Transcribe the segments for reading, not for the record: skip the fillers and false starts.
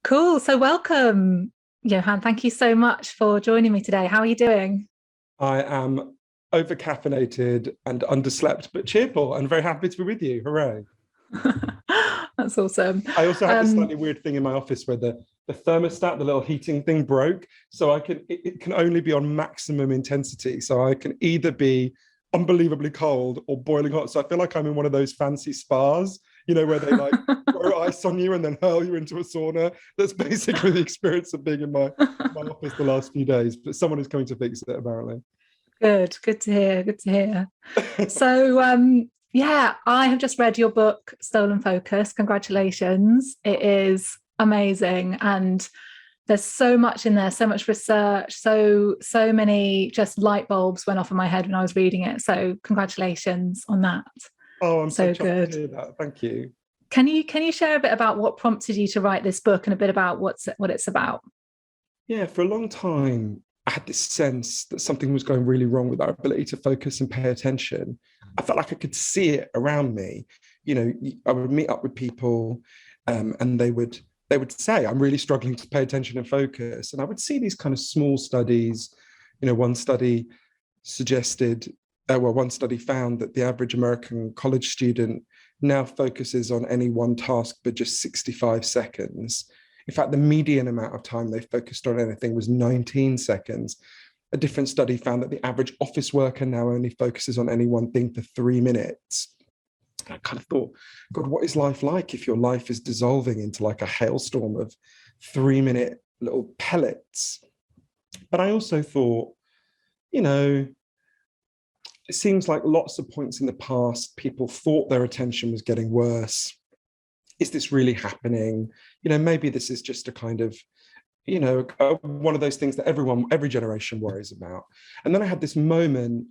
Cool. So welcome, Johan. Thank you so much for joining me today. How are you doing? I am over-caffeinated and underslept, but cheerful and very happy to be with you. Hooray. That's awesome. I also have this Um, slightly weird thing in my office where the thermostat, the little heating thing broke. So it can only be on maximum intensity. So I can either be unbelievably cold or boiling hot. So I feel like I'm in one of those fancy spas, where they like throw ice on you and then hurl you into a sauna. That's basically the experience of being in my office the last few days. But someone is coming to fix it, apparently. good to hear. Good to hear. So, yeah, I have just read your book, Stolen Focus. Congratulations. It is amazing. And there's so much in there, so much research, so many just light bulbs went off in my head when I was reading it. So congratulations on that. Oh, I'm so So chuffed to good. hear that. Thank you. Can you share a bit about what prompted you to write this book and a bit about what it's about? Yeah, for a long time, I had this sense that something was going really wrong with our ability to focus and pay attention. I felt like I could see it around me. I would meet up with people, and they would say, "I'm really struggling to pay attention and focus." And I would see these kind of small studies. One study suggested, one study found that the average American college student now focuses on any one task for just 65 seconds. In fact, the median amount of time they focused on anything was 19 seconds. A different study found that the average office worker now only focuses on any one thing for 3 minutes. I kind of thought, God, what is life like if your life is dissolving into like a hailstorm of 3 minute little pellets? But I also thought, you know, it seems like lots of points in the past, people thought their attention was getting worse. Is this really happening? Maybe this is just a kind of, one of those things that every generation worries about. And then I had this moment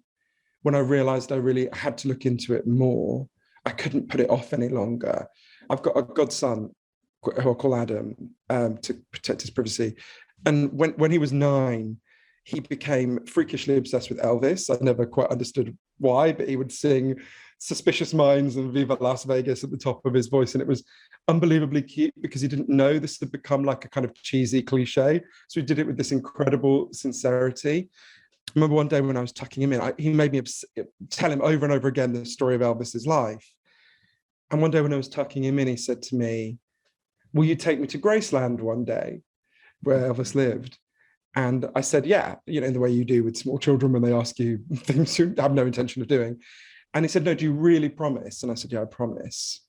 when I realized I really had to look into it more. I couldn't put it off any longer. I've got a godson who I call Adam, to protect his privacy. And when he was 9, he became freakishly obsessed with Elvis. I never quite understood why, but he would sing Suspicious Minds and Viva Las Vegas at the top of his voice. And it was unbelievably cute because he didn't know this had become like a kind of cheesy cliche. So he did it with this incredible sincerity. I remember one day when I was tucking him in, he made me tell him over and over again the story of Elvis's life. And one day when I was tucking him in, he said to me, "Will you take me to Graceland one day where Elvis lived?" And I said, "Yeah," in the way you do with small children when they ask you things you have no intention of doing. And he said, "No, do you really promise?" And I said, "Yeah, I promise."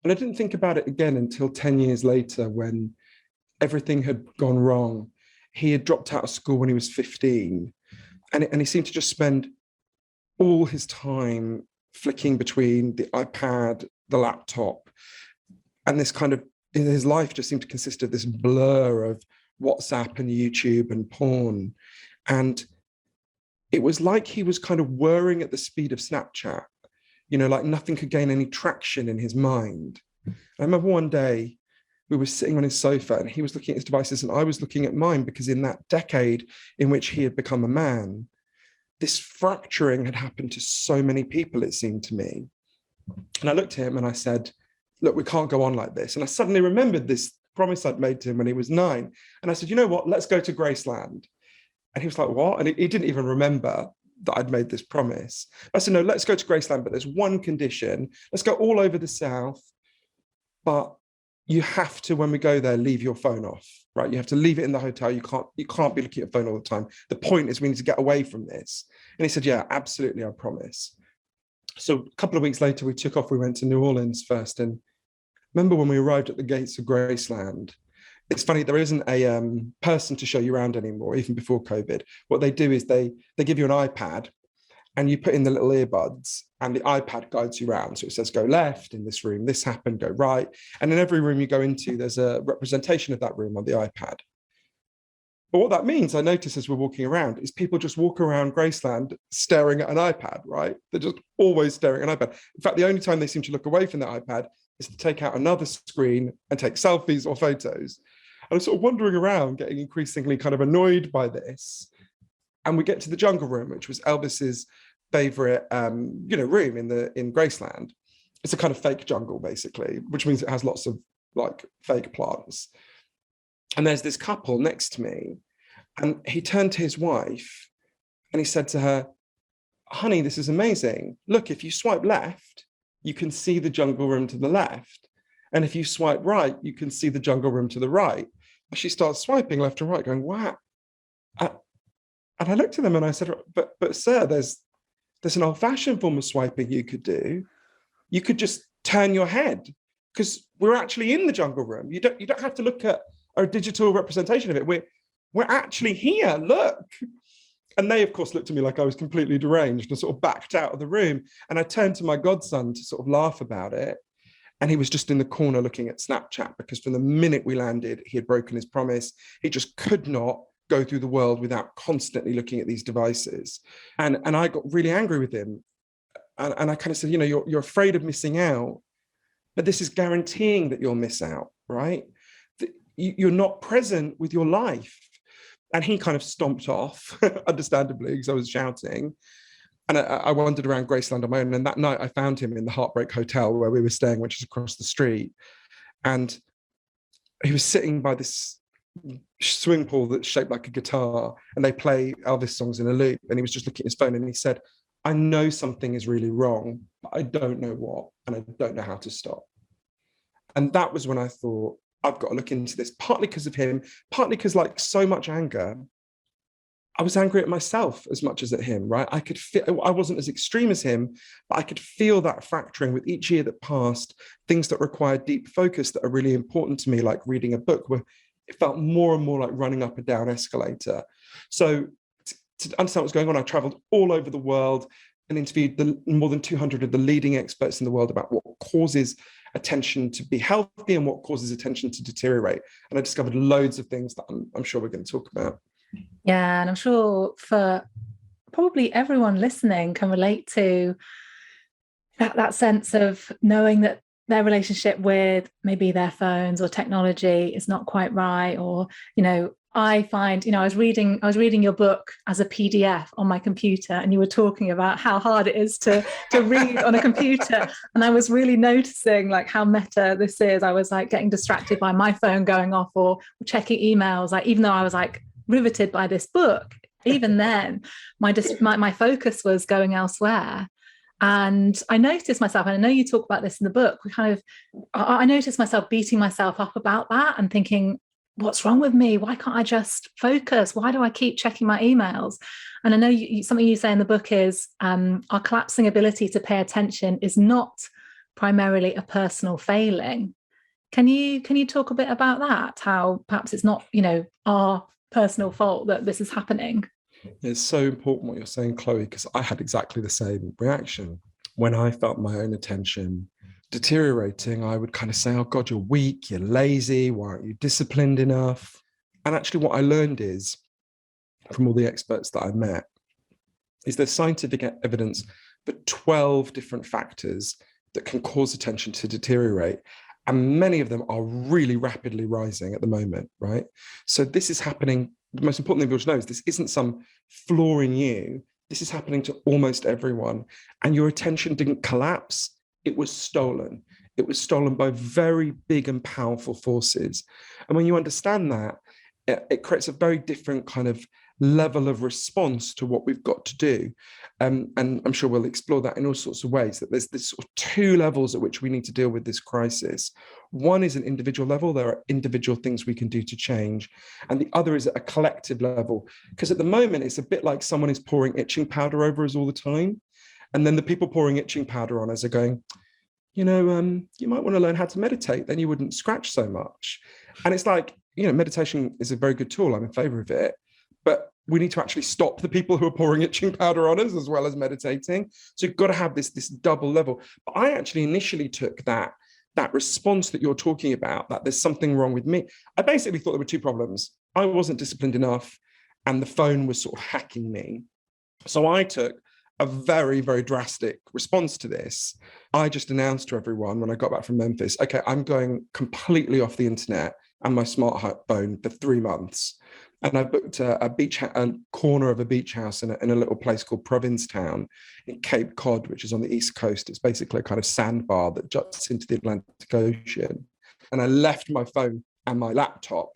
And I didn't think about it again until 10 years later when everything had gone wrong. He had dropped out of school when he was 15. And he seemed to just spend all his time flicking between the iPad, the laptop, and this kind of, his life just seemed to consist of this blur of WhatsApp and YouTube and porn. And it was like he was kind of whirring at the speed of Snapchat, like nothing could gain any traction in his mind. I remember one day we were sitting on his sofa and he was looking at his devices and I was looking at mine, because in that decade in which he had become a man, this fracturing had happened to so many people, it seemed to me. And I looked at him and I said, "Look, we can't go on like this." And I suddenly remembered this promise I'd made to him when he was 9. And I said, "You know what? Let's go to Graceland." And he was like, "What?" And he didn't even remember that I'd made this promise. I said, "No, let's go to Graceland, but there's one condition. Let's go all over the South, but you have to, when we go there, leave your phone off, right? You have to leave it in the hotel. You can't be looking at your phone all the time. The point is we need to get away from this." And he said, "Yeah, absolutely, I promise." So a couple of weeks later, we took off. We went to New Orleans first. And remember when we arrived at the gates of Graceland, it's funny, there isn't a person to show you around anymore, even before COVID. What they do is they give you an iPad and you put in the little earbuds and the iPad guides you around. So it says, go left in this room, this happened, go right. And in every room you go into, there's a representation of that room on the iPad. But what that means, I notice as we're walking around, is people just walk around Graceland staring at an iPad, right? They're just always staring at an iPad. In fact, the only time they seem to look away from the iPad is to take out another screen and take selfies or photos. And I'm sort of wandering around, getting increasingly kind of annoyed by this. And we get to the jungle room, which was Elvis's favorite, room in Graceland. It's a kind of fake jungle, basically, which means it has lots of like fake plants. And there's this couple next to me, and he turned to his wife and he said to her, honey, this is amazing. Look, if you swipe left, you can see the jungle room to the left. And if you swipe right, you can see the jungle room to the right. She starts swiping left and right, going, wow. And I looked at them and I said, but sir, there's an old-fashioned form of swiping you could do. You could just turn your head, because we're actually in the jungle room. You don't have to look at a digital representation of it. We're actually here, look. And they, of course, looked at me like I was completely deranged and sort of backed out of the room. And I turned to my godson to sort of laugh about it. And he was just in the corner looking at Snapchat, because from the minute we landed, he had broken his promise. He just could not go through the world without constantly looking at these devices. And I got really angry with him. And I kind of said, you're afraid of missing out, but this is guaranteeing that you'll miss out, right? You're not present with your life. And he kind of stomped off, understandably, because I was shouting. And I wandered around Graceland on my own. And that night I found him in the Heartbreak Hotel where we were staying, which is across the street. And he was sitting by this swimming pool that's shaped like a guitar, and they play Elvis songs in a loop. And he was just looking at his phone and he said, I know something is really wrong, but I don't know what, and I don't know how to stop. And that was when I thought, I've got to look into this, partly because of him, partly because, like so much anger, I was angry at myself as much as at him, right? I could feel, I wasn't as extreme as him, but I could feel that fracturing with each year that passed, things that required deep focus that are really important to me, like reading a book, where it felt more and more like running up a down escalator. So to understand what's going on, I traveled all over the world and interviewed more than 200 of the leading experts in the world about what causes attention to be healthy and what causes attention to deteriorate. And I discovered loads of things that I'm sure we're going to talk about. Yeah, and I'm sure for probably everyone listening can relate to that sense of knowing that their relationship with maybe their phones or technology is not quite right. Or, I find, I was reading your book as a PDF on my computer, and you were talking about how hard it is to read on a computer. And I was really noticing like how meta this is. I was like getting distracted by my phone going off or checking emails, like even though I was like riveted by this book, even then my focus was going elsewhere. And I noticed myself, and I know you talk about this in the book, I noticed myself beating myself up about that and thinking, what's wrong with me? Why can't I just focus? Why do I keep checking my emails? And I know something you say in the book is our collapsing ability to pay attention is not primarily a personal failing. Can you talk a bit about that? How perhaps it's not, our personal fault that this is happening? It's so important what you're saying, Chloe, because I had exactly the same reaction. When I felt my own attention deteriorating, I would kind of say, oh God, you're weak, you're lazy, why aren't you disciplined enough? And actually what I learned is, from all the experts that I met, is there's scientific evidence for 12 different factors that can cause attention to deteriorate. And many of them are really rapidly rising at the moment, right? So this is happening. The most important thing people should know is this isn't some flaw in you. This is happening to almost everyone. And your attention didn't collapse. It was stolen. It was stolen by very big and powerful forces. And when you understand that, it creates a very different kind of level of response to what we've got to do. And I'm sure we'll explore that in all sorts of ways, that there's this sort of two levels at which we need to deal with this crisis. One is an individual level. There are individual things we can do to change. And the other is at a collective level. Because at the moment, it's a bit like someone is pouring itching powder over us all the time. And then the people pouring itching powder on us are going, you might want to learn how to meditate, then you wouldn't scratch so much. And it's like, meditation is a very good tool. I'm in favor of it. But we need to actually stop the people who are pouring itching powder on us as well as meditating. So you've got to have this double level. But I actually initially took that response that you're talking about, that there's something wrong with me. I basically thought there were two problems. I wasn't disciplined enough, and the phone was sort of hacking me. So I took a very, very drastic response to this. I just announced to everyone when I got back from Memphis, okay, I'm going completely off the internet and my smartphone for 3 months. And I booked a corner of a beach house in a little place called Provincetown in Cape Cod, which is on the East Coast. It's basically a kind of sandbar that juts into the Atlantic Ocean. And I left my phone and my laptop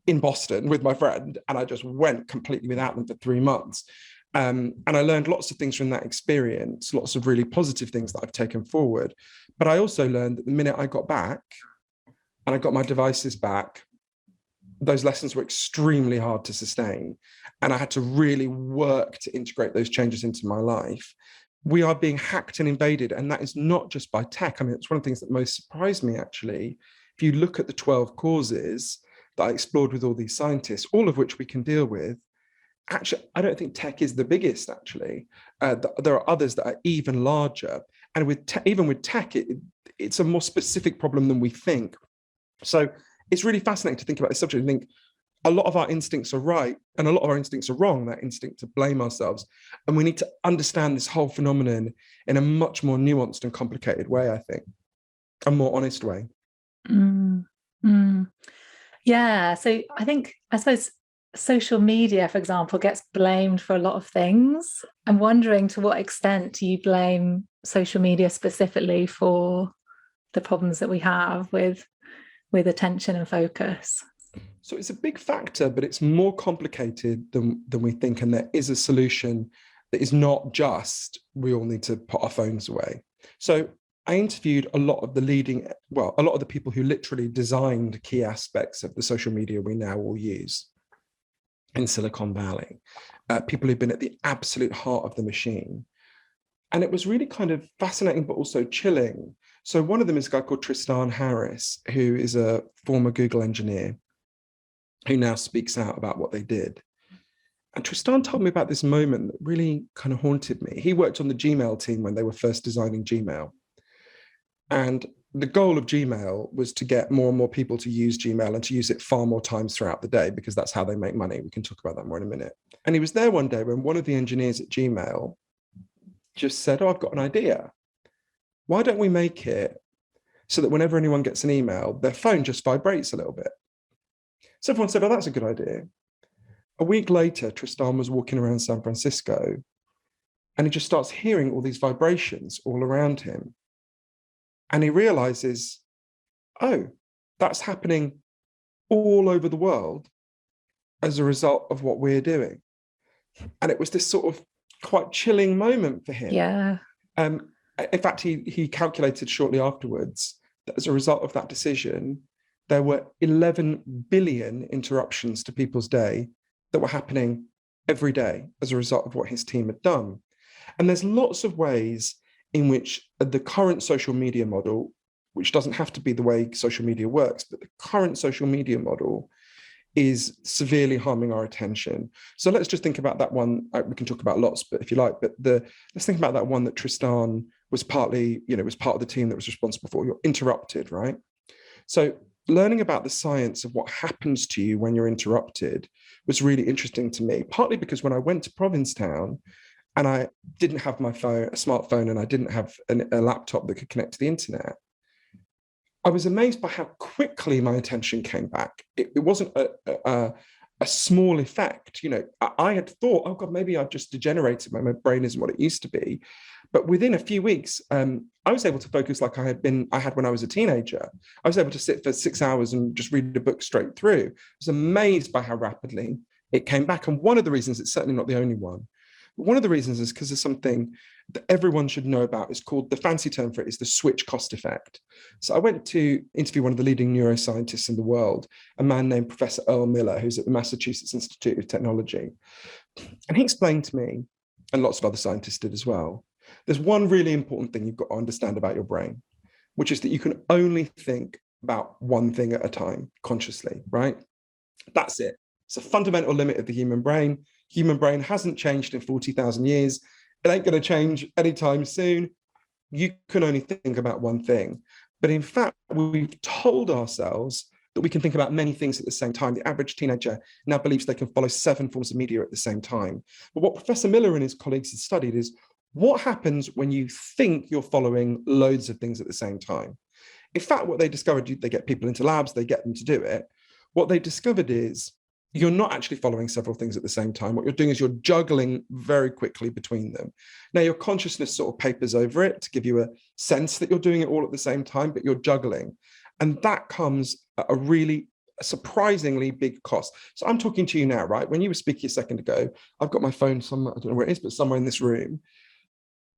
in Boston with my friend, and I just went completely without them for 3 months. And I learned lots of things from that experience, lots of really positive things that I've taken forward. But I also learned that the minute I got back and I got my devices back, those lessons were extremely hard to sustain. And I had to really work to integrate those changes into my life. We are being hacked and invaded. And that is not just by tech. I mean, it's one of the things that most surprised me, actually. If you look at the 12 causes that I explored with all these scientists, all of which we can deal with, actually, I don't think tech is the biggest, actually. There are others that are even larger. And even with tech, it's a more specific problem than we think. So it's really fascinating to think about this subject and think a lot of our instincts are right and a lot of our instincts are wrong, that instinct to blame ourselves. And we need to understand this whole phenomenon in a much more nuanced and complicated way, I think, a more honest way. Yeah, so I suppose social media, for example, gets blamed for a lot of things. I'm wondering, to what extent do you blame social media specifically for the problems that we have with attention and focus? So it's a big factor, but it's more complicated than we think. And there is a solution that is not just, we all need to put our phones away. So I interviewed a lot of the people who literally designed key aspects of the social media we now all use in Silicon Valley, people who've been at the absolute heart of the machine. And it was really kind of fascinating, but also chilling. So one of them is a guy called Tristan Harris, who is a former Google engineer who now speaks out about what they did. And Tristan told me about this moment that really kind of haunted me. He worked on the Gmail team when they were first designing Gmail. And the goal of Gmail was to get more and more people to use Gmail and to use it far more times throughout the day, because that's how they make money. We can talk about that more in a minute. And he was there one day when one of the engineers at Gmail just said, "Oh, I've got an idea. Why don't we make it so that whenever anyone gets an email, their phone just vibrates a little bit?" So everyone said, "Oh, that's a good idea." A week later, Tristan was walking around San Francisco and he just starts hearing all these vibrations all around him. And he realizes, oh, that's happening all over the world as a result of what we're doing. And it was this sort of quite chilling moment for him. Yeah. In fact, he calculated shortly afterwards that as a result of that decision, there were 11 billion interruptions to people's day that were happening every day as a result of what his team had done. And there's lots of ways in which the current social media model, which doesn't have to be the way social media works, but the current social media model is severely harming our attention. So let's just think about that one. We can talk about lots, but if you like, but let's think about that one that Tristan was partly, was part of the team that was responsible for. You're interrupted, right? So learning about the science of what happens to you when you're interrupted was really interesting to me, partly because when I went to Provincetown and I didn't have my phone, a smartphone, and I didn't have a laptop that could connect to the internet, I was amazed by how quickly my attention came back. It wasn't a small effect. I had thought, oh God, maybe I've just degenerated. My brain isn't what it used to be. But within a few weeks, I was able to focus like I had when I was a teenager. I was able to sit for 6 hours and just read a book straight through. I was amazed by how rapidly it came back. And one of the reasons, it's certainly not the only one, but one of the reasons is because there's something that everyone should know about. It's called, the fancy term for it is the switch cost effect. So I went to interview one of the leading neuroscientists in the world, a man named Professor Earl Miller, who's at the Massachusetts Institute of Technology. And he explained to me, and lots of other scientists did as well, there's one really important thing you've got to understand about your brain, which is that you can only think about one thing at a time consciously, right? That's it. It's a fundamental limit of the human brain. Human brain hasn't changed in 40,000 years. It ain't going to change anytime soon. You can only think about one thing. But in fact, we've told ourselves that we can think about many things at the same time. The average teenager now believes they can follow 7 forms of media at the same time. But what Professor Miller and his colleagues have studied is what happens when you think you're following loads of things at the same time. In fact, what they discovered, they get people into labs, they get them to do it. What they discovered is you're not actually following several things at the same time. What you're doing is you're juggling very quickly between them. Now, your consciousness sort of papers over it to give you a sense that you're doing it all at the same time, but you're juggling. And that comes at a really a surprisingly big cost. So I'm talking to you now, right? When you were speaking a second ago, I've got my phone somewhere, I don't know where it is, but somewhere in this room.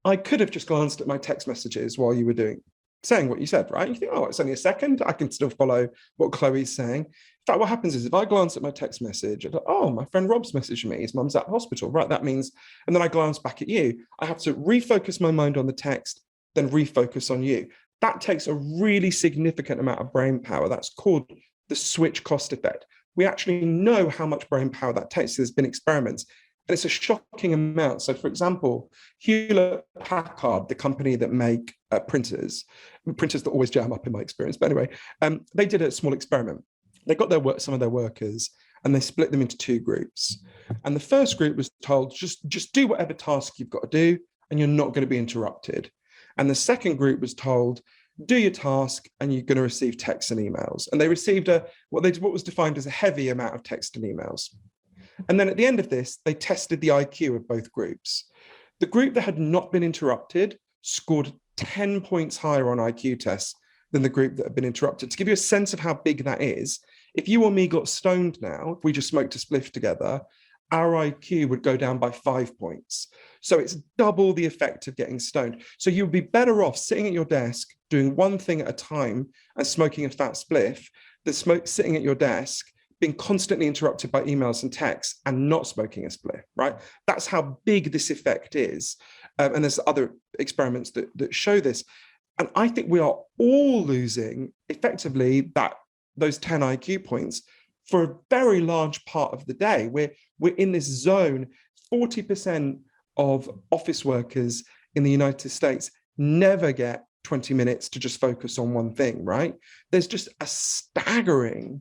I could have just glanced at my text messages while you were saying what you said, right? You think, oh, it's only a second. I can still follow what Chloe's saying. In fact, what happens is if I glance at my text message, I go, oh, my friend Rob's messaged me. His mum's at hospital, right? That means, and then I glance back at you. I have to refocus my mind on the text, then refocus on you. That takes a really significant amount of brain power. That's called the switch cost effect. We actually know how much brain power that takes. There's been experiments, and it's a shocking amount. So, for example, Hewlett-Packard, the company that make printers that always jam up in my experience, but anyway, they did a small experiment. They got some of their workers, and they split them into two groups. And the first group was told, just do whatever task you've got to do, and you're not going to be interrupted. And the second group was told, do your task and you're going to receive texts and emails. And they received what was defined as a heavy amount of text and emails. And then at the end of this, they tested the IQ of both groups. The group that had not been interrupted scored 10 points higher on IQ tests than the group that had been interrupted. To give you a sense of how big that is, if you or me got stoned now, if we just smoked a spliff together, our IQ would go down by 5 points. So it's double the effect of getting stoned. So you'd be better off sitting at your desk, doing one thing at a time and smoking a fat spliff, than sitting at your desk, being constantly interrupted by emails and texts and not smoking a spliff, right? That's how big this effect is. And there's other experiments that show this. And I think we are all losing effectively those 10 IQ points for a very large part of the day. We're in this zone. 40% of office workers in the United States never get 20 minutes to just focus on one thing, right? There's just a staggering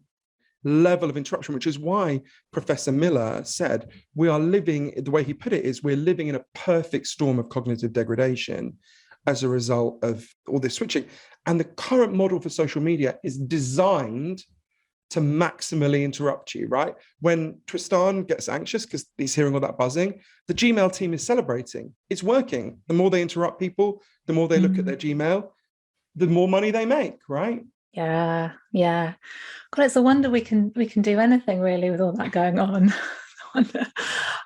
level of interruption, which is why Professor Miller said we are living, the way he put it is, we're living in a perfect storm of cognitive degradation as a result of all this switching. And the current model for social media is designed to maximally interrupt you, right? When Tristan gets anxious because he's hearing all that buzzing, the Gmail team is celebrating. It's working. The more they interrupt people, the more they look at their Gmail, the more money they make, right? Yeah. God, it's a wonder we can do anything really with all that going on.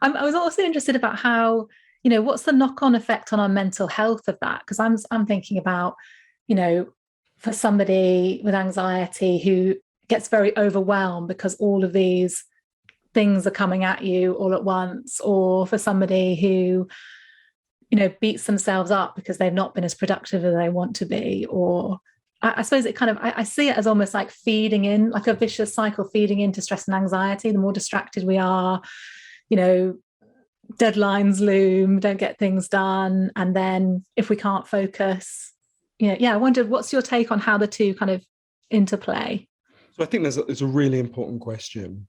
I was also interested about how, what's the knock-on effect on our mental health of that? Because I'm thinking about, for somebody with anxiety who gets very overwhelmed because all of these things are coming at you all at once, or for somebody who, beats themselves up because they've not been as productive as they want to be, or I suppose it kind of, I see it as almost like feeding in, like a vicious cycle, feeding into stress and anxiety. The more distracted we are, deadlines loom, don't get things done. And then if we can't focus, I wondered, what's your take on how the two kind of interplay? So I think there's a really important question.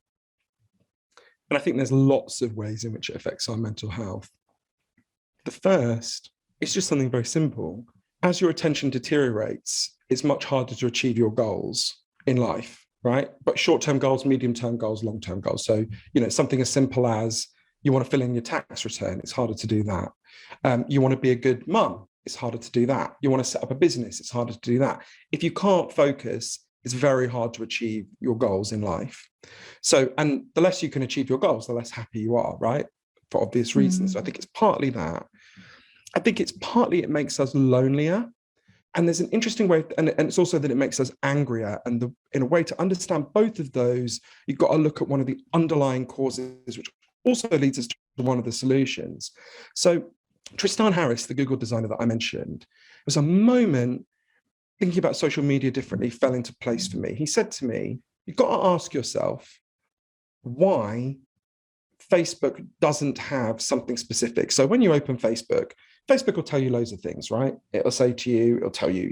And I think there's lots of ways in which it affects our mental health. The first, it's just something very simple. As your attention deteriorates, it's much harder to achieve your goals in life, right? But short-term goals, medium-term goals, long-term goals. So, something as simple as you want to fill in your tax return, it's harder to do that. You want to be a good mum, it's harder to do that. You want to set up a business, it's harder to do that. If you can't focus, it's very hard to achieve your goals in life. So, and the less you can achieve your goals, the less happy you are, right? For obvious reasons. So I think it's partly that. I think it's partly it makes us lonelier. And there's an interesting way, and it's also that it makes us angrier. And in a way to understand both of those, you've got to look at one of the underlying causes, which also leads us to one of the solutions. So Tristan Harris, the Google designer that I mentioned, was a moment thinking about social media differently fell into place for me. He said to me, you've got to ask yourself why Facebook doesn't have something specific. So when you open Facebook will tell you loads of things, right? It'll say to you, it'll tell you,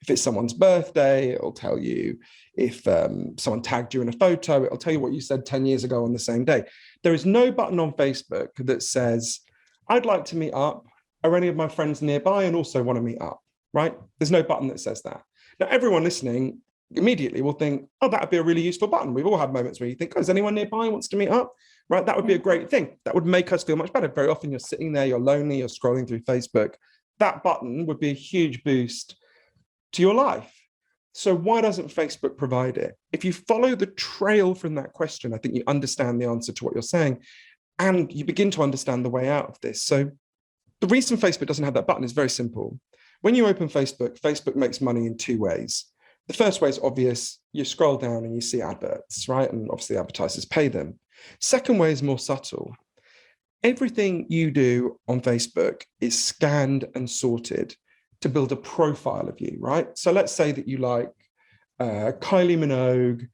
if it's someone's birthday, it'll tell you if someone tagged you in a photo, it'll tell you what you said 10 years ago on the same day. There is no button on Facebook that says, I'd like to meet up. Are any of my friends nearby and also want to meet up, right? There's no button that says that. Now, everyone listening immediately will think, oh, that would be a really useful button. We've all had moments where you think, oh, is anyone nearby who wants to meet up? Right, that would be a great thing. That would make us feel much better. Very often you're sitting there, you're lonely, you're scrolling through Facebook. That button would be a huge boost to your life. So why doesn't Facebook provide it? If you follow the trail from that question, I think you understand the answer to what you're saying, and you begin to understand the way out of this. So the reason Facebook doesn't have that button is very simple. When you open Facebook, Facebook makes money in two ways. The first way is obvious. You scroll down and you see adverts, right? And obviously advertisers pay them. Second way is more subtle. Everything you do on Facebook is scanned and sorted to build a profile of you, right? So let's say that you like Kylie Minogue,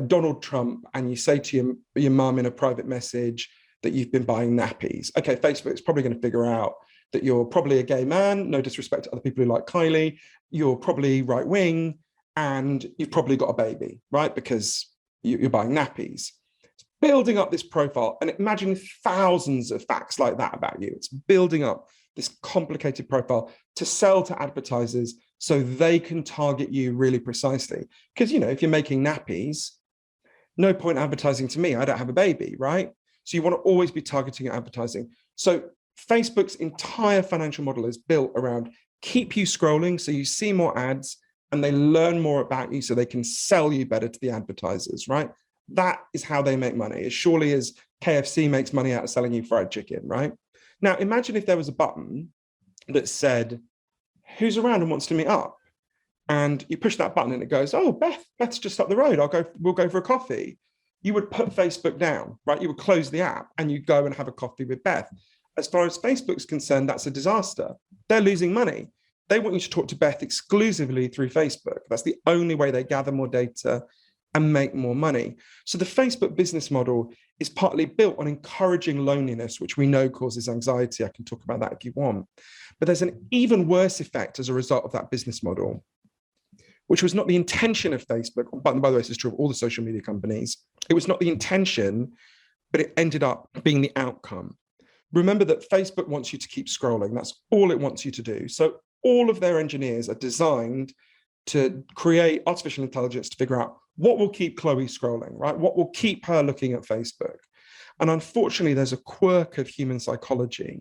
Donald Trump, and you say to your mum in a private message that you've been buying nappies. Okay, Facebook's probably going to figure out that you're probably a gay man, no disrespect to other people who like Kylie, you're probably right-wing, and you've probably got a baby, right? Because you're buying nappies. It's building up this profile, and imagine thousands of facts like that about you. It's building up this complicated profile to sell to advertisers so they can target you really precisely. Because, you know, if you're making nappies, no point advertising to me, I don't have a baby, right? So you want to always be targeting advertising. So Facebook's entire financial model is built around keep you scrolling so you see more ads and they learn more about you so they can sell you better to the advertisers, right? That is how they make money, as surely as KFC makes money out of selling you fried chicken, right? Now, imagine if there was a button that said, who's around and wants to meet up? And you push that button and it goes, oh, Beth's just up the road. We'll go for a coffee. You would put Facebook down, right? You would close the app and you'd go and have a coffee with Beth. As far as Facebook's concerned, that's a disaster. They're losing money. They want you to talk to Beth exclusively through Facebook. That's the only way they gather more data and make more money. So the Facebook business model is partly built on encouraging loneliness, which we know causes anxiety. I can talk about that if you want. But there's an even worse effect as a result of that business model, which was not the intention of Facebook. By the way, this is true of all the social media companies. It was not the intention, but it ended up being the outcome. Remember that Facebook wants you to keep scrolling. That's all it wants you to do. So all of their engineers are designed to create artificial intelligence to figure out what will keep Chloe scrolling, right? What will keep her looking at Facebook? And unfortunately, there's a quirk of human psychology.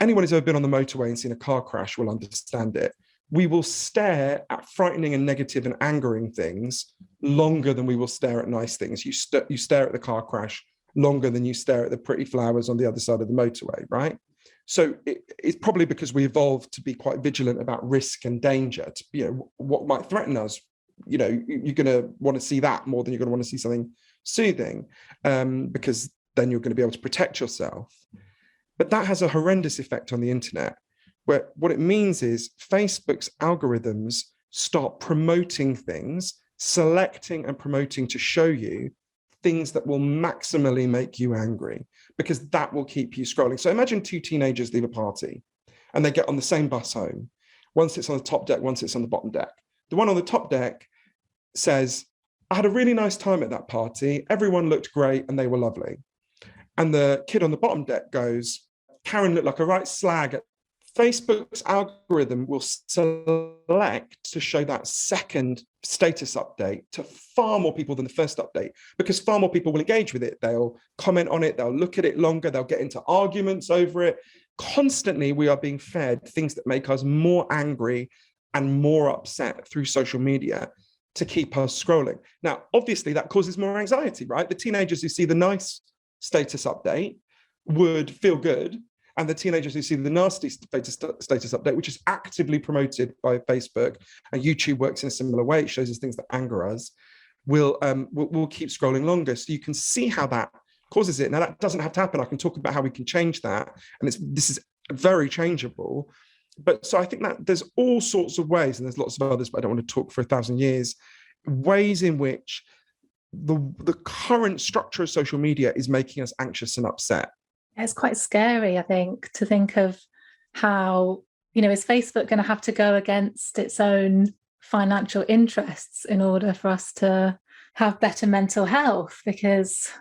Anyone who's ever been on the motorway and seen a car crash will understand it. We will stare at frightening and negative and angering things longer than we will stare at nice things. You stare at the car crash longer than you stare at the pretty flowers on the other side of the motorway, right? So it's probably because we evolved to be quite vigilant about risk and danger, to, you know, what might threaten us. You know, you're going to want to see that more than you're going to want to see something soothing, because then you're going to be able to protect yourself. But that has a horrendous effect on the internet, where what it means is Facebook's algorithms start promoting things, selecting and promoting to show you things that will maximally make you angry, because that will keep you scrolling. So imagine two teenagers leave a party and they get on the same bus home. One sits on the top deck, one sits on the bottom deck. The one on the top deck says, I had a really nice time at that party. Everyone looked great and they were lovely. And the kid on the bottom deck goes, Karen looked like a right slag. Facebook's algorithm will select to show that second status update to far more people than the first update, because far more people will engage with it. They'll comment on it, they'll look at it longer, they'll get into arguments over it. Constantly, we are being fed things that make us more angry and more upset through social media to keep us scrolling. Now, obviously, that causes more anxiety, right? The teenagers who see the nice status update would feel good. And the teenagers who see the nasty status update, which is actively promoted by Facebook, and YouTube works in a similar way, it shows us things that anger us, will keep scrolling longer. So you can see how that causes it. Now, that doesn't have to happen. I can talk about how we can change that. And this is very changeable. But so I think that there's all sorts of ways, and there's lots of others, but I don't want to talk for 1,000 years, ways in which the current structure of social media is making us anxious and upset. It's quite scary, I think, to think of how, you know, is Facebook going to have to go against its own financial interests in order for us to have better mental health? Because,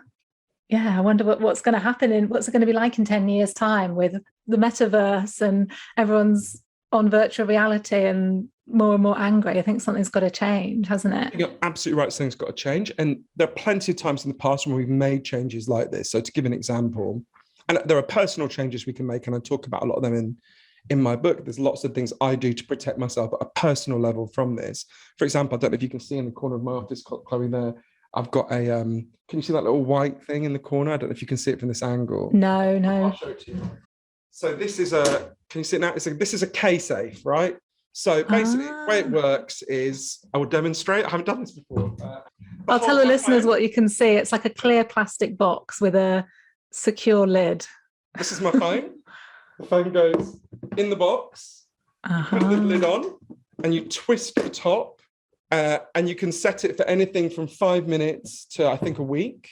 yeah, I wonder what's going to happen and what's it going to be like in 10 years' time with the metaverse and everyone's on virtual reality and more angry. I think something's got to change, hasn't it? You're absolutely right. Something's got to change. And there are plenty of times in the past when we've made changes like this. So to give an example, and there are personal changes we can make, and I talk about a lot of them in my book, there's lots of things I do to protect myself at a personal level from this. For example, I don't know if you can see in the corner of my office, Chloe, there, I've got a, can you see that little white thing in the corner? I don't know if you can see it from this angle. No. I'll show it to you. So this is a, can you see it now? This is a K-safe, right? So basically, the way it works is, I will demonstrate. I haven't done this before. I'll tell the listeners what you can see. It's like a clear plastic box with a secure lid. This is my phone. The phone goes in the box, you put the lid on, and you twist the top, and you can set it for anything from 5 minutes to, I think, a week.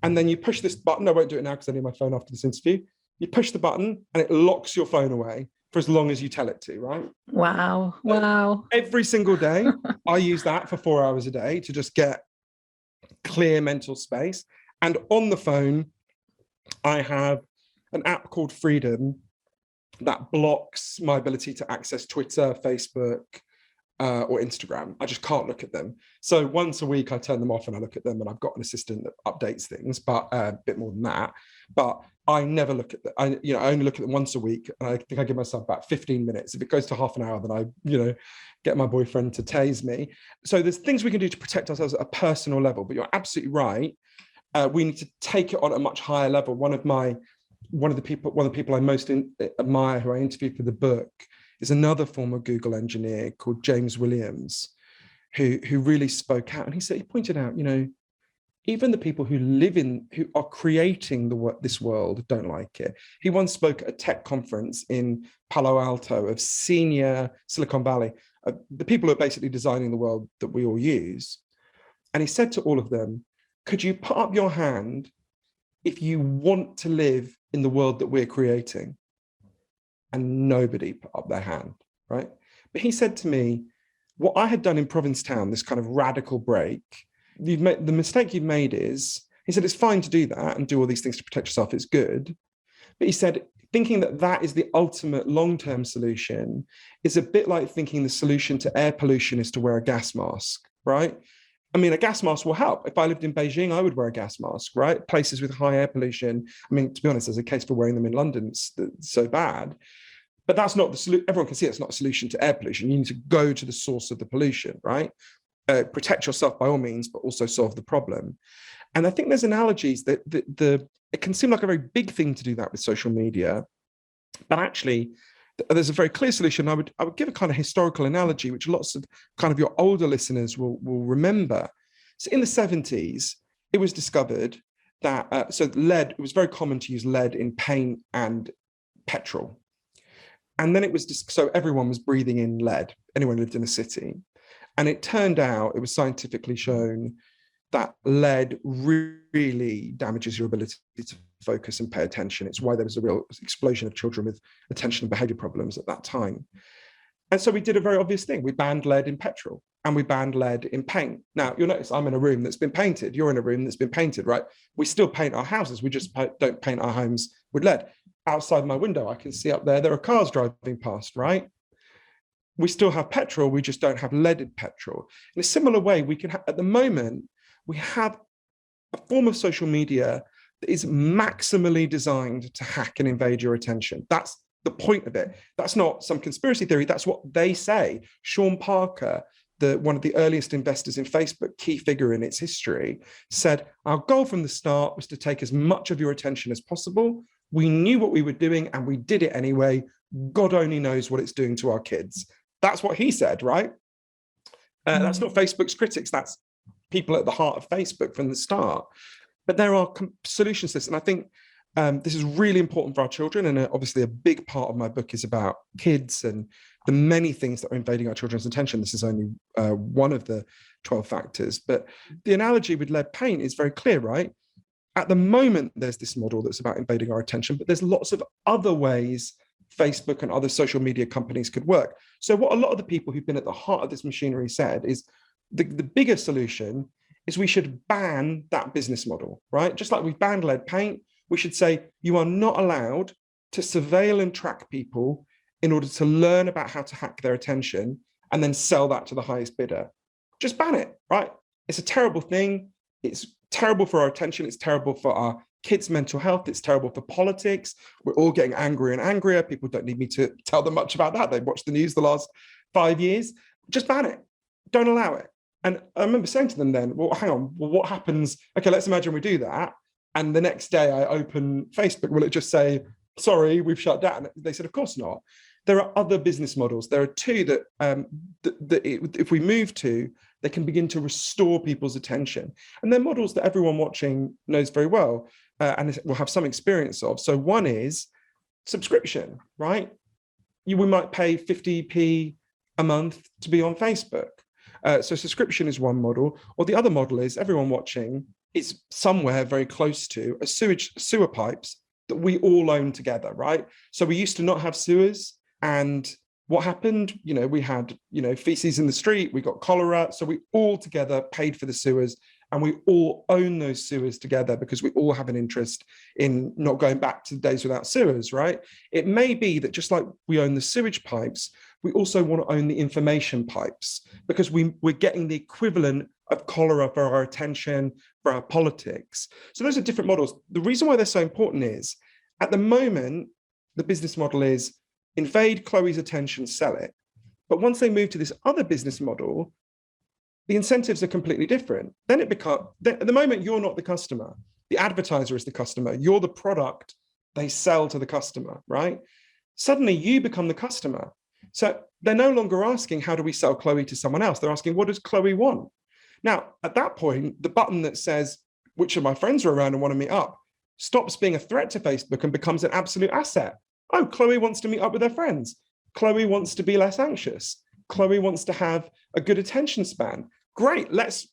And then you push this button. I won't do it now because I need my phone after this interview. You push the button, and it locks your phone away for as long as you tell it to, right? Wow. Every single day, I use that for 4 hours a day to just get clear mental space. And on the phone, I have an app called Freedom that blocks my ability to access Twitter, Facebook, or Instagram. I just can't look at them. So once a week, I turn them off and I look at them, and I've got an assistant that updates things, but a bit more than that. But I never look at them. I only look at them once a week, and I think I give myself about 15 minutes. If it goes to half an hour, then I, get my boyfriend to tase me. So there's things we can do to protect ourselves at a personal level. But you're absolutely right. We need to take it on a much higher level. One of the people I most admire, who I interviewed for the book, is another former Google engineer called James Williams, who really spoke out. And he pointed out, even the people who are creating this world don't like it. He once spoke at a tech conference in Palo Alto of senior Silicon Valley, the people who are basically designing the world that we all use. And he said to all of them, could you put up your hand if you want to live in the world that we're creating? And nobody put up their hand, right? But he said to me, what I had done in Provincetown, this kind of radical break, the mistake you've made is, he said, it's fine to do that and do all these things to protect yourself, it's good. But he said, thinking that is the ultimate long-term solution is a bit like thinking the solution to air pollution is to wear a gas mask, right? I mean, a gas mask will help. If I lived in Beijing, I would wear a gas mask, right? Places with high air pollution. I mean, to be honest, there's a case for wearing them in London. It's so bad. But that's not the solution. Everyone can see it's not a solution to air pollution. You need to go to the source of the pollution, right? Protect yourself by all means, but also solve the problem. And I think there's analogies that it can seem like a very big thing to do that with social media, but actually, there's a very clear solution. I would give a kind of historical analogy, which lots of kind of your older listeners will remember. So in the 70s, it was discovered that lead, it was very common to use lead in paint and petrol. And then so everyone was breathing in lead, anyone who lived in a city. And it turned out, it was scientifically shown that lead really damages your ability to focus and pay attention. It's why there was a real explosion of children with attention and behavior problems at that time. And so we did a very obvious thing. We banned lead in petrol and we banned lead in paint. Now, you'll notice I'm in a room that's been painted. You're in a room that's been painted, right? We still paint our houses. We just don't paint our homes with lead. Outside my window, I can see up there are cars driving past, right? We still have petrol. We just don't have leaded petrol. In a similar way, we can at the moment, we have a form of social media that is maximally designed to hack and invade your attention. That's the point of it. That's not some conspiracy theory. That's what they say. Sean Parker, one of the earliest investors in Facebook, key figure in its history, said, our goal from the start was to take as much of your attention as possible. We knew what we were doing and we did it anyway. God only knows what it's doing to our kids. That's what he said, right? That's not Facebook's critics. That's people at the heart of Facebook from the start. But there are solutions to this. And I think this is really important for our children. And obviously a big part of my book is about kids and the many things that are invading our children's attention. This is only one of the 12 factors. But the analogy with lead paint is very clear, right? At the moment, there's this model that's about invading our attention, but there's lots of other ways Facebook and other social media companies could work. So what a lot of the people who've been at the heart of this machinery said is the bigger solution is we should ban that business model, right? Just like we've banned lead paint, we should say you are not allowed to surveil and track people in order to learn about how to hack their attention and then sell that to the highest bidder. Just ban it, right? It's a terrible thing. It's terrible for our attention. It's terrible for our kids' mental health. It's terrible for politics. We're all getting angrier and angrier. People don't need me to tell them much about that. They've watched the news the last 5 years. Just ban it. Don't allow it. And I remember saying to them then, well, hang on, well, what happens? Okay, let's imagine we do that. And the next day I open Facebook, will it just say, sorry, we've shut down? They said, of course not. There are other business models. There are two that if we move to, they can begin to restore people's attention. And they're models that everyone watching knows very well and will have some experience of. So one is subscription, right? We might pay 50p a month to be on Facebook. So subscription is one model. Or the other model is everyone watching is somewhere very close to a sewer pipes that we all own together, right? So we used to not have sewers. And what happened? We had, feces in the street, we got cholera. So we all together paid for the sewers, and we all own those sewers together because we all have an interest in not going back to the days without sewers, right? It may be that just like we own the sewage pipes, we also want to own the information pipes because we're getting the equivalent of cholera for our attention, for our politics. So those are different models. The reason why they're so important is, at the moment, the business model is invade Chloe's attention, sell it. But once they move to this other business model, the incentives are completely different. Then at the moment, you're not the customer. The advertiser is the customer. You're the product they sell to the customer, right? Suddenly you become the customer. So they're no longer asking, how do we sell Chloe to someone else? They're asking, what does Chloe want? Now, at that point, the button that says, which of my friends are around and want to meet up, stops being a threat to Facebook and becomes an absolute asset. Oh, Chloe wants to meet up with her friends. Chloe wants to be less anxious. Chloe wants to have a good attention span. Great, let's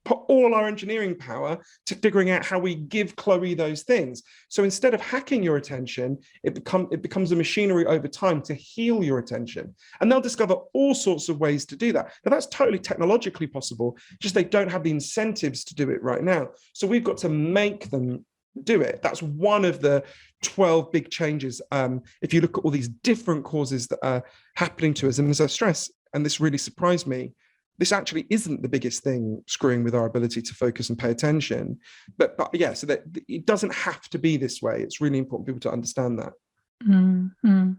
put all our engineering power to figuring out how we give Chloe those things. So instead of hacking your attention, it becomes a machinery over time to heal your attention. And they'll discover all sorts of ways to do that. Now, that's totally technologically possible, just they don't have the incentives to do it right now. So we've got to make them do it. That's one of the 12 big changes. If you look at all these different causes that are happening to us, and as I stress, and this really surprised me, this actually isn't the biggest thing screwing with our ability to focus and pay attention. But yeah, so that it doesn't have to be this way. It's really important for people to understand that. Mm-hmm.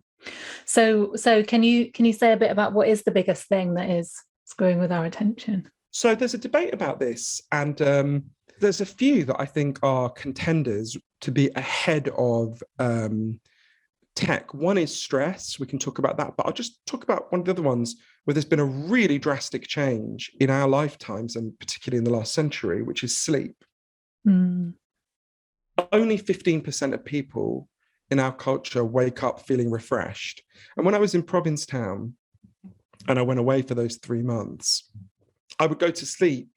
So can you say a bit about what is the biggest thing that is screwing with our attention? So there's a debate about this, and there's a few that I think are contenders to be ahead of tech. One is stress. We can talk about that, but I'll just talk about one of the other ones where there's been a really drastic change in our lifetimes, and particularly in the last century, which is sleep. Only 15% of people in our culture wake up feeling refreshed. And when I was in Provincetown and I went away for those 3 months, I would go to sleep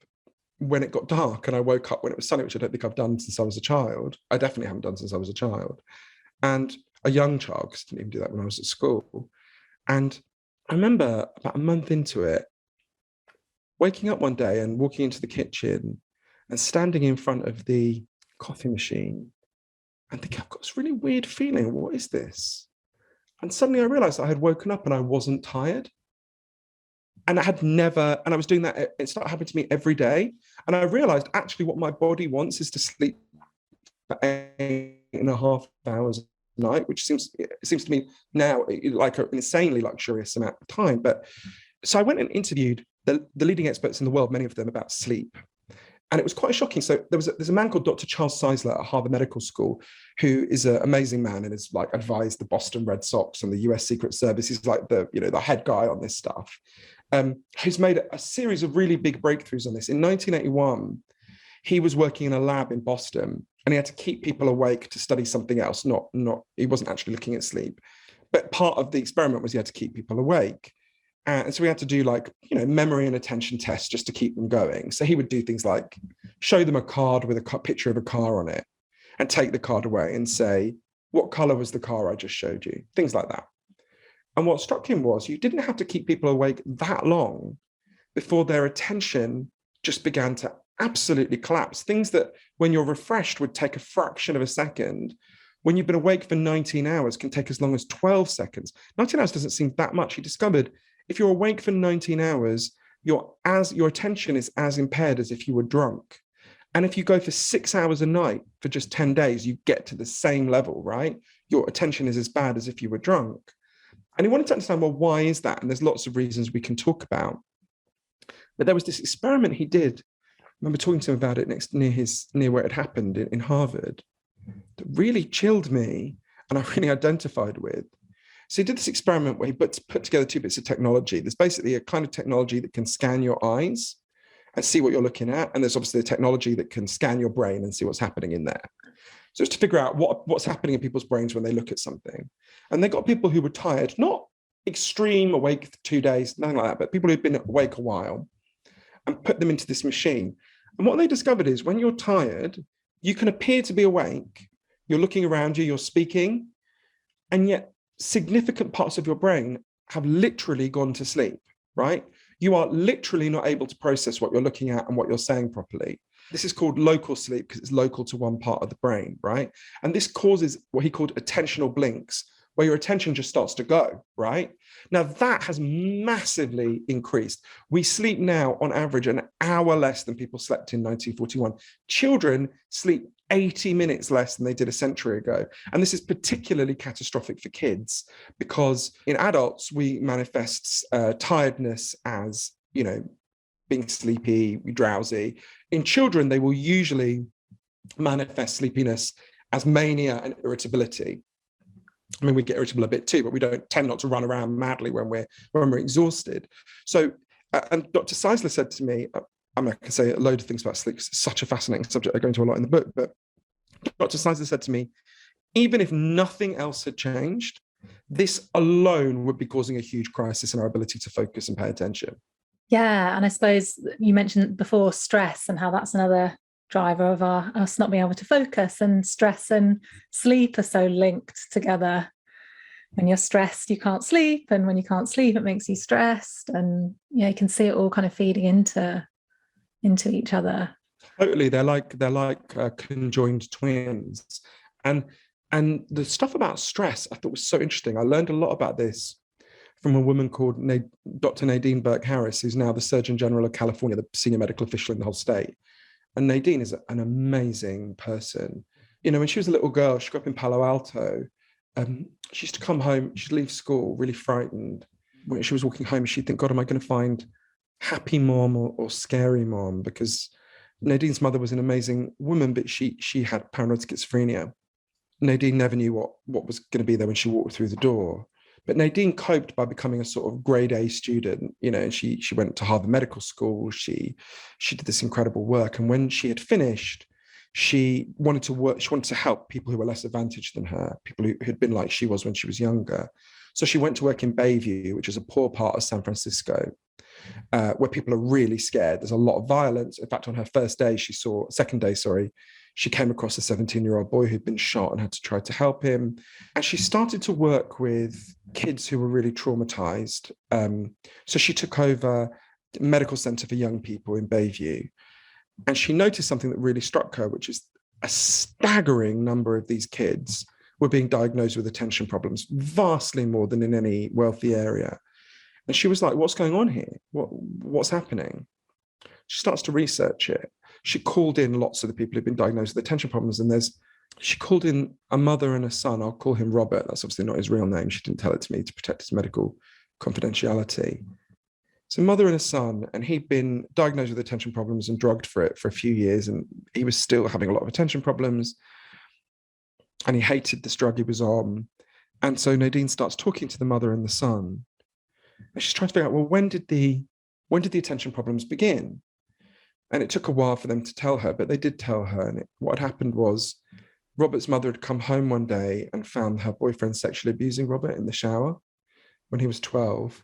when it got dark and I woke up when it was sunny, which I don't think I've done since I was a child. I definitely haven't done since I was a child. And a young child, because I didn't even do that when I was at school. And I remember about a month into it, waking up one day and walking into the kitchen and standing in front of the coffee machine and thinking, I've got this really weird feeling. What is this? And suddenly I realized I had woken up and I wasn't tired. And I had never, and I was doing that, it started happening to me every day. And I realized actually what my body wants is to sleep for 8.5 hours a night, which seems to me now like an insanely luxurious amount of time. But so I went and interviewed the leading experts in the world, many of them, about sleep. And it was quite shocking. So there's a man called Dr. Charles Czeisler at Harvard Medical School, who is an amazing man and has like advised the Boston Red Sox and the US Secret Service. He's like the head guy on this stuff. Who's made a series of really big breakthroughs on this. In 1981, he was working in a lab in Boston and he had to keep people awake to study something else. He wasn't actually looking at sleep. But part of the experiment was he had to keep people awake. And so we had to do memory and attention tests just to keep them going. So he would do things like show them a card with a picture of a car on it and take the card away and say, what color was the car I just showed you? Things like that. And what struck him was you didn't have to keep people awake that long before their attention just began to absolutely collapse. Things that when you're refreshed would take a fraction of a second, when you've been awake for 19 hours can take as long as 12 seconds. 19 hours doesn't seem that much. He discovered if you're awake for 19 hours, your attention is as impaired as if you were drunk. And if you go for 6 hours a night for just 10 days, you get to the same level, right? Your attention is as bad as if you were drunk. And he wanted to understand, well, why is that? And there's lots of reasons we can talk about. But there was this experiment he did. I remember talking to him about it near where it happened in Harvard, that really chilled me and I really identified with. So he did this experiment where he put together 2 bits of technology. There's basically a kind of technology that can scan your eyes and see what you're looking at. And there's obviously a technology that can scan your brain and see what's happening in there. So it's to figure out what's happening in people's brains when they look at something. And they got people who were tired, not extreme awake for 2 days, nothing like that, but people who'd been awake a while, and put them into this machine. And what they discovered is when you're tired, you can appear to be awake, you're looking around you, you're speaking, and yet significant parts of your brain have literally gone to sleep, right? You are literally not able to process what you're looking at and what you're saying properly. This is called local sleep because it's local to one part of the brain, right? And this causes what he called attentional blinks, where your attention just starts to go, right? Now that has massively increased. We sleep now on average an hour less than people slept in 1941. Children sleep 80 minutes less than they did a century ago. And this is particularly catastrophic for kids because in adults, we manifest tiredness as, being sleepy, drowsy. In children, they will usually manifest sleepiness as mania and irritability. I mean, we get irritable a bit too, but we don't tend not to run around madly when we're exhausted. So, and Dr. Seisler said to me, I can say a load of things about sleep. It's such a fascinating subject. I go into a lot in the book, but Dr. Seisler said to me, even if nothing else had changed, this alone would be causing a huge crisis in our ability to focus and pay attention. Yeah, and I suppose you mentioned before stress and how that's another driver of us not being able to focus, and stress and sleep are so linked together. When you're stressed, you can't sleep, and when you can't sleep, it makes you stressed, and you can see it all kind of feeding into each other. Totally, they're like conjoined twins, and the stuff about stress I thought was so interesting. I learned a lot about this from a woman called Dr. Nadine Burke-Harris, who's now the Surgeon General of California, the senior medical official in the whole state. And Nadine is an amazing person. When she was a little girl, she grew up in Palo Alto. She used to come home, she'd leave school really frightened. When she was walking home, she'd think, God, am I going to find happy mom or scary mom? Because Nadine's mother was an amazing woman, but she had paranoid schizophrenia. Nadine never knew what was going to be there when she walked through the door. But Nadine coped by becoming a sort of grade A student, and she went to Harvard Medical School. She did this incredible work. And when she had finished, she wanted to work. She wanted to help people who were less advantaged than her, people who had been like she was when she was younger. So she went to work in Bayview, which is a poor part of San Francisco, where people are really scared. There's a lot of violence. In fact, on her second day, she came across a 17-year-old boy who'd been shot and had to try to help him. And she started to work with kids who were really traumatized. So she took over the medical center for young people in Bayview. And she noticed something that really struck her, which is a staggering number of these kids were being diagnosed with attention problems, vastly more than in any wealthy area. And she was like, what's going on here? What's happening? She starts to research it. She called in lots of the people who've been diagnosed with attention problems. And she called in a mother and a son. I'll call him Robert. That's obviously not his real name. She didn't tell it to me to protect his medical confidentiality. So mother and a son, and he'd been diagnosed with attention problems and drugged for it for a few years. And he was still having a lot of attention problems. And he hated this drug he was on. And so Nadine starts talking to the mother and the son. And she's trying to figure out, well, when did the attention problems begin? And it took a while for them to tell her, but they did tell her. And what had happened was Robert's mother had come home one day and found her boyfriend sexually abusing Robert in the shower when he was 12.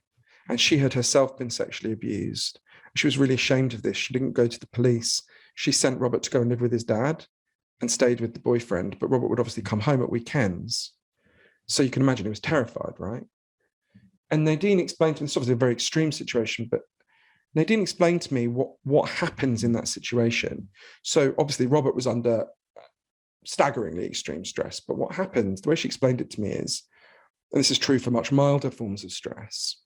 And she had herself been sexually abused. She was really ashamed of this. She didn't go to the police. She sent Robert to go and live with his dad and stayed with the boyfriend. But Robert would obviously come home at weekends. So you can imagine he was terrified, right? And Nadine explained to me, it's obviously a very extreme situation, but Nadine explained to me what happens in that situation. So obviously Robert was under staggeringly extreme stress, but what happens, the way she explained it to me is, and this is true for much milder forms of stress,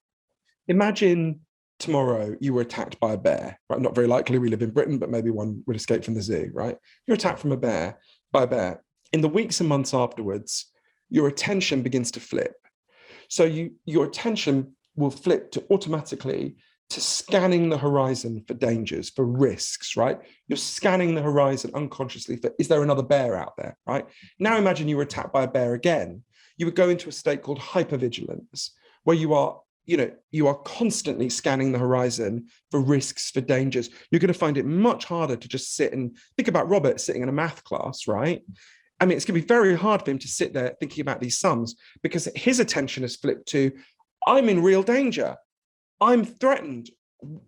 imagine tomorrow you were attacked by a bear, right? Not very likely, we live in Britain, but maybe one would escape from the zoo, right? You're attacked by a bear. In the weeks and months afterwards, your attention begins to flip. So your attention will flip to automatically to scanning the horizon for dangers, for risks, right? You're scanning the horizon unconsciously for, is there another bear out there, right? Now imagine you were attacked by a bear again. You would go into a state called hypervigilance, where you are constantly scanning the horizon for risks, for dangers. You're going to find it much harder to just sit and think about Robert sitting in a math class, right? I mean, it's going to be very hard for him to sit there thinking about these sums because his attention has flipped to, I'm in real danger. I'm threatened.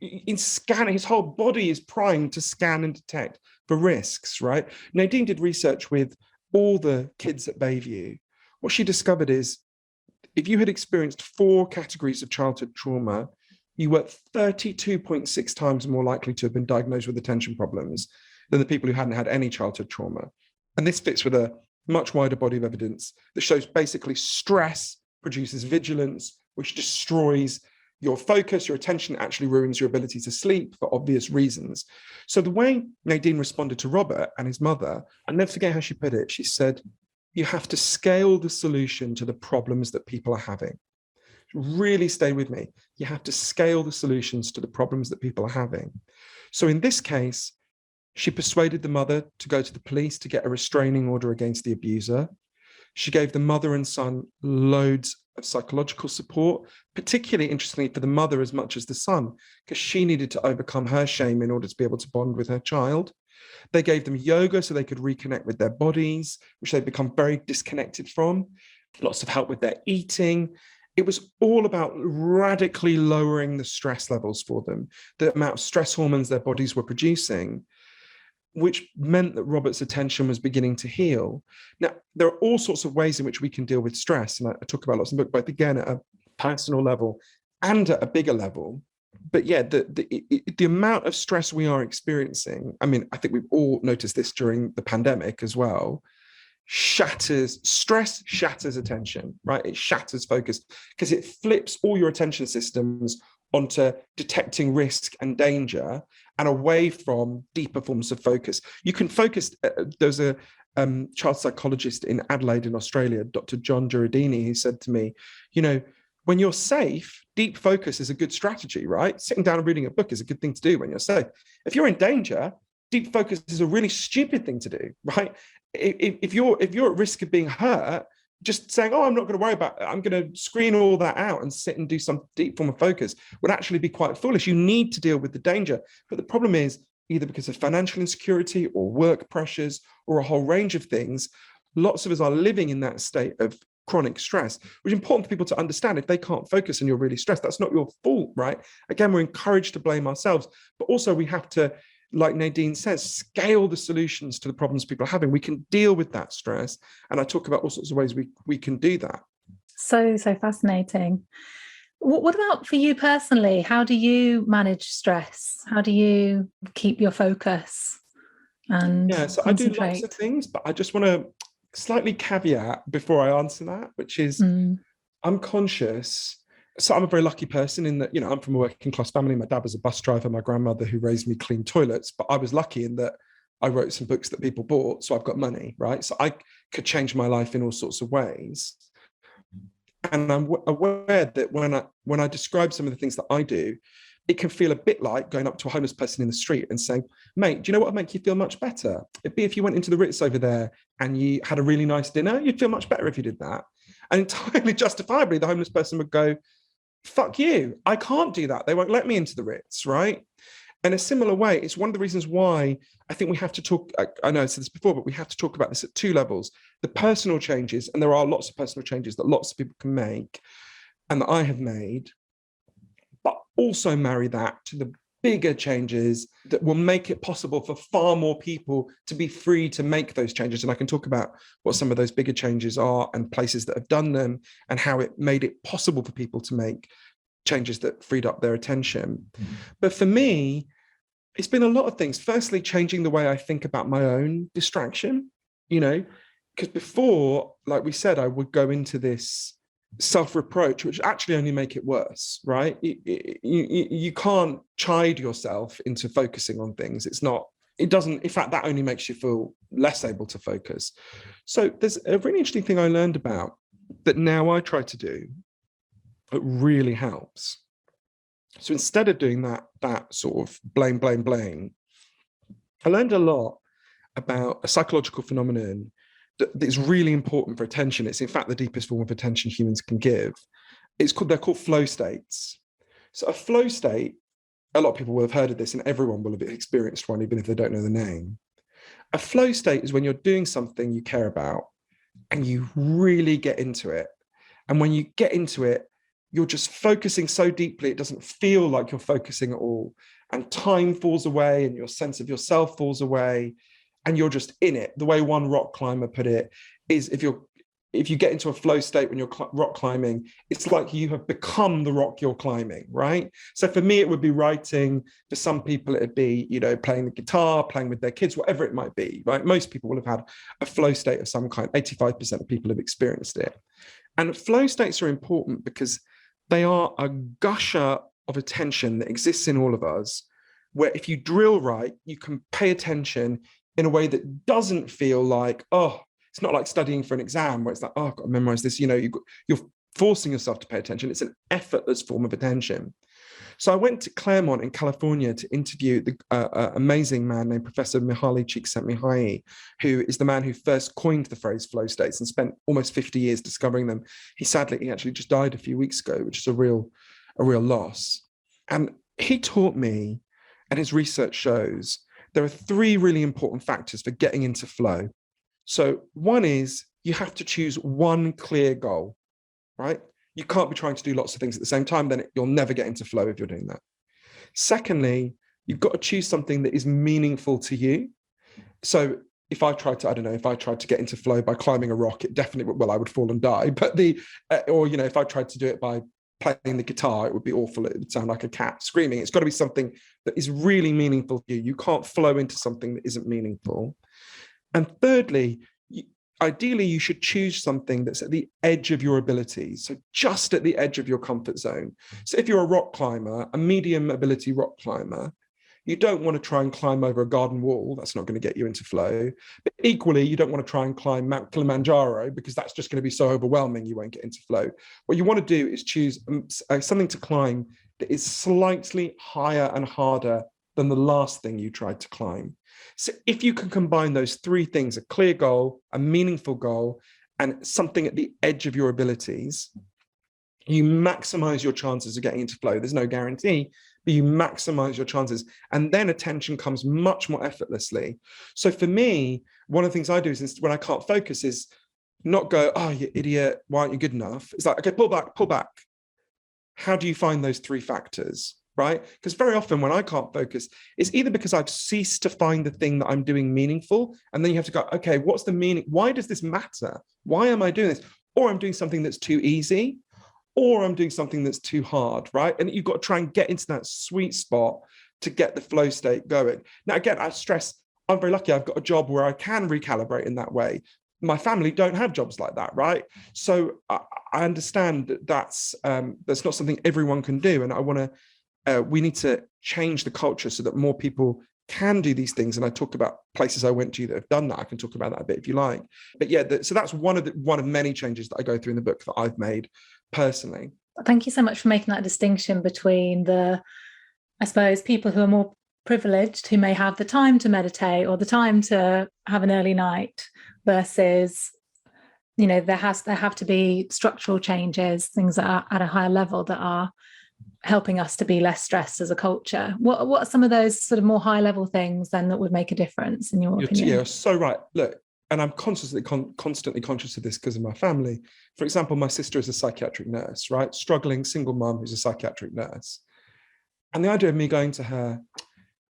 In scanning, his whole body is primed to scan and detect for risks, right? Nadine did research with all the kids at Bayview. What she discovered is if you had experienced 4 categories of childhood trauma, you were 32.6 times more likely to have been diagnosed with attention problems than the people who hadn't had any childhood trauma. And this fits with a much wider body of evidence that shows basically stress produces vigilance, which destroys your focus, your attention, actually ruins your ability to sleep for obvious reasons. So the way Nadine responded to Robert and his mother, I'll never forget how she put it. She said, you have to scale the solution to the problems that people are having. Really stay with me. You have to scale the solutions to the problems that people are having. So in this case, she persuaded the mother to go to the police to get a restraining order against the abuser. She gave the mother and son loads of psychological support, particularly interestingly for the mother as much as the son, because she needed to overcome her shame in order to be able to bond with her child. They gave them yoga so they could reconnect with their bodies, which they'd become very disconnected from. Lots of help with their eating. It was all about radically lowering the stress levels for them, the amount of stress hormones their bodies were producing, which meant that Robert's attention was beginning to heal. Now, there are all sorts of ways in which we can deal with stress, and I talk about lots in the book, both again at a personal level and at a bigger level. But yeah, the amount of stress we are experiencing, I mean, I think we've all noticed this during the pandemic as well, stress shatters attention, right? It shatters focus because it flips all your attention systems onto detecting risk and danger and away from deeper forms of focus. You can focus, there's a child psychologist in Adelaide in Australia, Dr. John Giardini, who said to me, when you're safe, deep focus is a good strategy, right? Sitting down and reading a book is a good thing to do when you're safe. If you're in danger, deep focus is a really stupid thing to do, right? If you're at risk of being hurt, just saying, oh, I'm not going to worry about it, I'm going to screen all that out and sit and do some deep form of focus would actually be quite foolish. You need to deal with the danger. But the problem is, either because of financial insecurity or work pressures or a whole range of things, lots of us are living in that state of chronic stress, which is important for people to understand. If they can't focus and you're really stressed, that's not your fault, right? Again, we're encouraged to blame ourselves, but also we have to, like Nadine says, scale the solutions to the problems people are having. We can deal with that stress. And I talk about all sorts of ways we can do that. So fascinating. What about for you personally? How do you manage stress? How do you keep your focus and so concentrate? I do lots of things, but I just want to slightly caveat before I answer that, which is I'm conscious. So I'm a very lucky person in that, I'm from a working class family. My dad was a bus driver. My grandmother who raised me cleaned toilets, but I was lucky in that I wrote some books that people bought. So I've got money, right? So I could change my life in all sorts of ways. And I'm aware that when I describe some of the things that I do, it can feel a bit like going up to a homeless person in the street and saying, mate, do you know what would make you feel much better? It'd be if you went into the Ritz over there and you had a really nice dinner. You'd feel much better if you did that. And entirely justifiably, the homeless person would go, fuck you, I can't do that. They won't let me into the Ritz, right? In a similar way, it's one of the reasons why I think we have to talk, I know I said this before, but we have to talk about this at 2 levels. The personal changes, and there are lots of personal changes that lots of people can make and that I have made, but also marry that to the bigger changes that will make it possible for far more people to be free to make those changes. And I can talk about what some of those bigger changes are and places that have done them and how it made it possible for people to make changes that freed up their attention. But for me, it's been a lot of things. Firstly, changing the way I think about my own distraction, because before, like we said, I would go into this self-reproach, which actually only make it worse, right? You can't chide yourself into focusing on things. It doesn't, in fact, that only makes you feel less able to focus. So there's a really interesting thing I learned about that now I try to do. It really helps. So instead of doing that sort of blame, I learned a lot about a psychological phenomenon that is really important for attention. It's in fact the deepest form of attention humans can give. They're called flow states. So a flow state, a lot of people will have heard of this and everyone will have experienced one, even if they don't know the name. A flow state is when you're doing something you care about and you really get into it. And when you get into it, you're just focusing so deeply, it doesn't feel like you're focusing at all. And time falls away and your sense of yourself falls away and you're just in it. The way one rock climber put it is if you get into a flow state when you're rock climbing, it's like you have become the rock you're climbing, right? So for me, it would be writing. For some people, it'd be, playing the guitar, playing with their kids, whatever it might be, right? Most people will have had a flow state of some kind. 85% of people have experienced it. And flow states are important because they are a gusher of attention that exists in all of us, where if you drill right, you can pay attention in a way that doesn't feel like, oh, it's not like studying for an exam where it's like, oh, I've got to memorize this. You're forcing yourself to pay attention. It's an effortless form of attention. So I went to Claremont in California to interview the amazing man named Professor Mihaly Csikszentmihalyi, who is the man who first coined the phrase flow states and spent almost 50 years discovering them. He actually just died a few weeks ago, which is a real loss. And he taught me, and his research shows, there are 3 really important factors for getting into flow. So one is you have to choose one clear goal, right? You can't be trying to do lots of things at the same time, then you'll never get into flow if you're doing that. Secondly, you've got to choose something that is meaningful to you. So if I tried to get into flow by climbing a rock, it definitely, I would fall and die. But if I tried to do it by playing the guitar, it would be awful. It would sound like a cat screaming. It's got to be something that is really meaningful to you. You can't flow into something that isn't meaningful. And thirdly, ideally, you should choose something that's at the edge of your abilities. So just at the edge of your comfort zone. So if you're a rock climber, a medium ability rock climber, you don't want to try and climb over a garden wall. That's not going to get you into flow. But equally, you don't want to try and climb Mount Kilimanjaro because that's just going to be so overwhelming you won't get into flow. What you want to do is choose something to climb that is slightly higher and harder than the last thing you tried to climb. So if you can combine those 3 things, a clear goal, a meaningful goal, and something at the edge of your abilities, you maximize your chances of getting into flow. There's no guarantee, but you maximize your chances. And then attention comes much more effortlessly. So for me, one of the things I do is when I can't focus is not go, oh, you idiot, why aren't you good enough? It's like, okay, pull back. How do you find those 3 factors? Right? Because very often when I can't focus, it's either because I've ceased to find the thing that I'm doing meaningful. And then you have to go, okay, what's the meaning? Why does this matter? Why am I doing this? Or I'm doing something that's too easy, or I'm doing something that's too hard, right? And you've got to try and get into that sweet spot to get the flow state going. Now, again, I stress, I'm very lucky. I've got a job where I can recalibrate in that way. My family don't have jobs like that, right? So I understand that that's not something everyone can do. And I want to, we need to change the culture so that more people can do these things. And I talked about places I went to that have done that. I can talk about that a bit if you like. But yeah, so that's one of many changes that I go through in the book that I've made personally. Thank you so much for making that distinction between I suppose, people who are more privileged, who may have the time to meditate or the time to have an early night, versus, there have to be structural changes, things that are at a higher level that are helping us to be less stressed as a culture. What are some of those sort of more high level things then that would make a difference in your opinion? You're so right. Look, and I'm constantly conscious of this because of my family. For example, my sister is a psychiatric nurse, right? Struggling single mom who's a psychiatric nurse. And the idea of me going to her,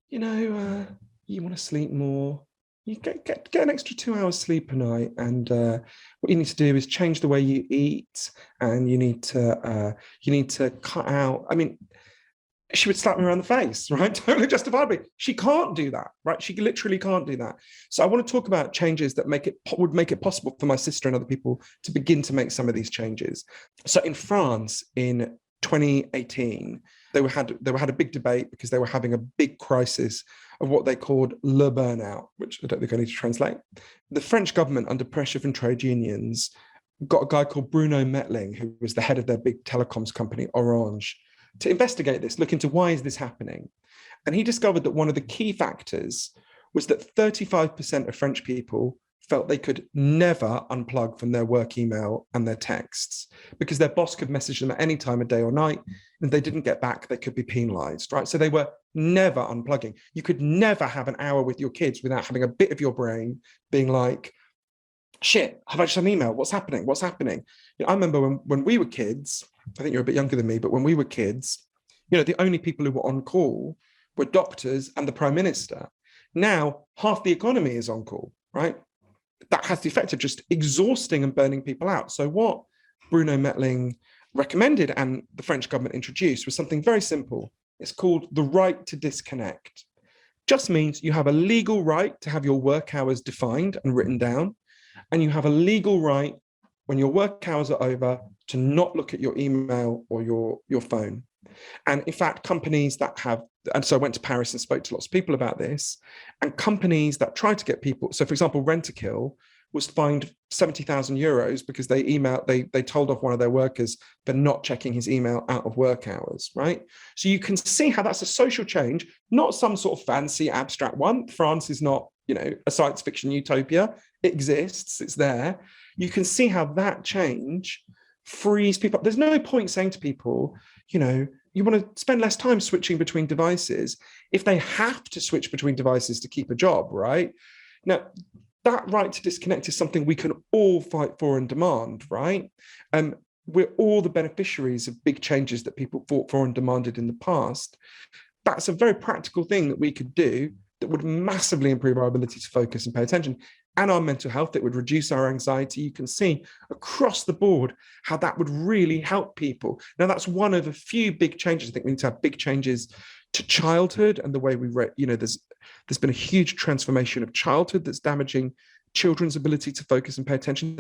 you want to sleep more, you get an extra 2 hours sleep a night, and what you need to do is change the way you eat, and you need to cut out. I mean, she would slap me around the face, right? Totally justifiably. She can't do that, right? She literally can't do that. So I want to talk about changes that would make it possible for my sister and other people to begin to make some of these changes. So in France in 2018, they had a big debate because they were having a big crisis of what they called le burnout, which I don't think I need to translate. The French government, under pressure from trade unions, got a guy called Bruno Metling, who was the head of their big telecoms company, Orange, to investigate this, look into why is this happening. And he discovered that one of the key factors was that 35% of French people felt they could never unplug from their work email and their texts because their boss could message them at any time of day or night. And if they didn't get back, they could be penalized, right? So they were never unplugging. You could never have an hour with your kids without having a bit of your brain being like, shit, have I just had an email? What's happening? What's happening? I remember when we were kids, I think you're a bit younger than me, but when we were kids, the only people who were on call were doctors and the prime minister. Now, half the economy is on call, right? That has the effect of just exhausting and burning people out. So what Bruno Metling recommended and the French government introduced was something very simple. It's called the right to disconnect. Just means you have a legal right to have your work hours defined and written down, and you have a legal right when your work hours are over to not look at your email or your phone. And in fact, companies that have, and so I went to Paris and spoke to lots of people about this, and companies that try to get people, so for example, Rentokil was fined 70,000 euros because they told off one of their workers for not checking his email out of work hours, right? So you can see how that's a social change, not some sort of fancy abstract one. France is not, a science fiction utopia. It exists, it's there. You can see how that change frees people up. There's no point saying to people, you want to spend less time switching between devices if they have to switch between devices to keep a job, right? Now, that right to disconnect is something we can all fight for and demand, right? We're all the beneficiaries of big changes that people fought for and demanded in the past. That's a very practical thing that we could do that would massively improve our ability to focus and pay attention and our mental health. It would reduce our anxiety. You can see across the board how that would really help people. Now, that's one of a few big changes. I think we need to have big changes to childhood and the way we, there's been a huge transformation of childhood that's damaging children's ability to focus and pay attention.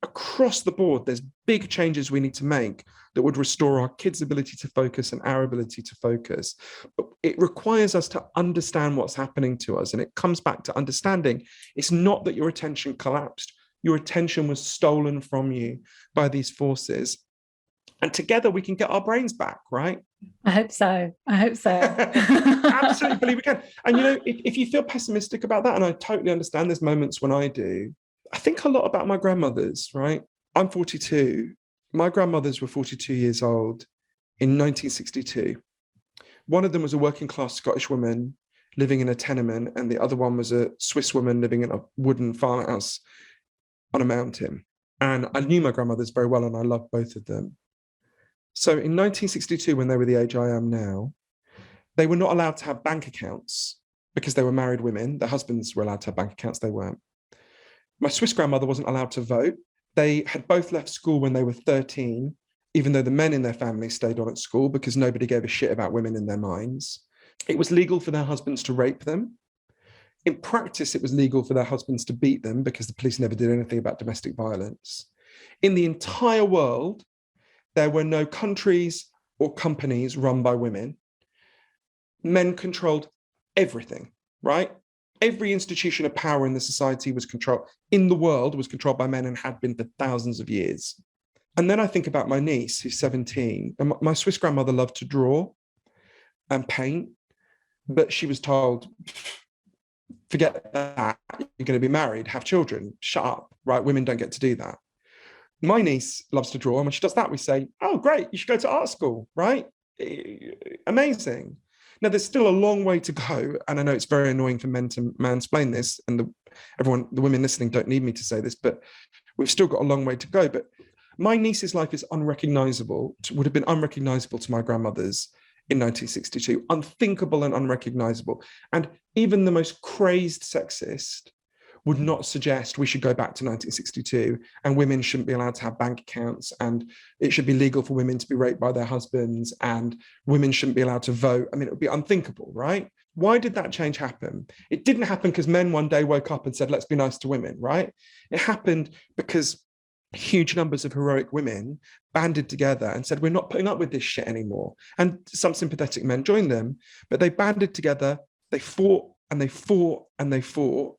Across the board, there's big changes we need to make that would restore our kids' ability to focus and our ability to focus. But it requires us to understand what's happening to us. And it comes back to understanding it's not that your attention collapsed. Your attention was stolen from you by these forces. And together we can get our brains back, right? I hope so. Absolutely believe we can. And, if you feel pessimistic about that, and I totally understand there's moments when I do, I think a lot about my grandmothers, right? I'm 42. My grandmothers were 42 years old in 1962. One of them was a working class Scottish woman living in a tenement, and the other one was a Swiss woman living in a wooden farmhouse on a mountain. And I knew my grandmothers very well, and I loved both of them. So in 1962, when they were the age I am now, they were not allowed to have bank accounts because they were married women. Their husbands were allowed to have bank accounts, they weren't. My Swiss grandmother wasn't allowed to vote. They had both left school when they were 13, even though the men in their family stayed on at school because nobody gave a shit about women in their minds. It was legal for their husbands to rape them. In practice, it was legal for their husbands to beat them because the police never did anything about domestic violence. In the entire world, there were no countries or companies run by women. Men controlled everything, right? Every institution of power in the society in the world was controlled by men and had been for thousands of years. And then I think about my niece who's 17. And my Swiss grandmother loved to draw and paint, but she was told, forget that, you're going to be married, have children, shut up, right? Women don't get to do that. My niece loves to draw, and when she does that, we say, oh, great, you should go to art school, right? Amazing. Now, there's still a long way to go, and I know it's very annoying for men to mansplain this, and the women listening don't need me to say this, but we've still got a long way to go. But my niece's life is unrecognizable, would have been unrecognizable to my grandmother's in 1962, unthinkable and unrecognizable. And even the most crazed sexist would not suggest we should go back to 1962 and women shouldn't be allowed to have bank accounts and it should be legal for women to be raped by their husbands and women shouldn't be allowed to vote. I mean, it would be unthinkable, right? Why did that change happen? It didn't happen because men one day woke up and said, let's be nice to women, right? It happened because huge numbers of heroic women banded together and said, we're not putting up with this shit anymore. And some sympathetic men joined them, but they banded together, they fought and they fought and they fought,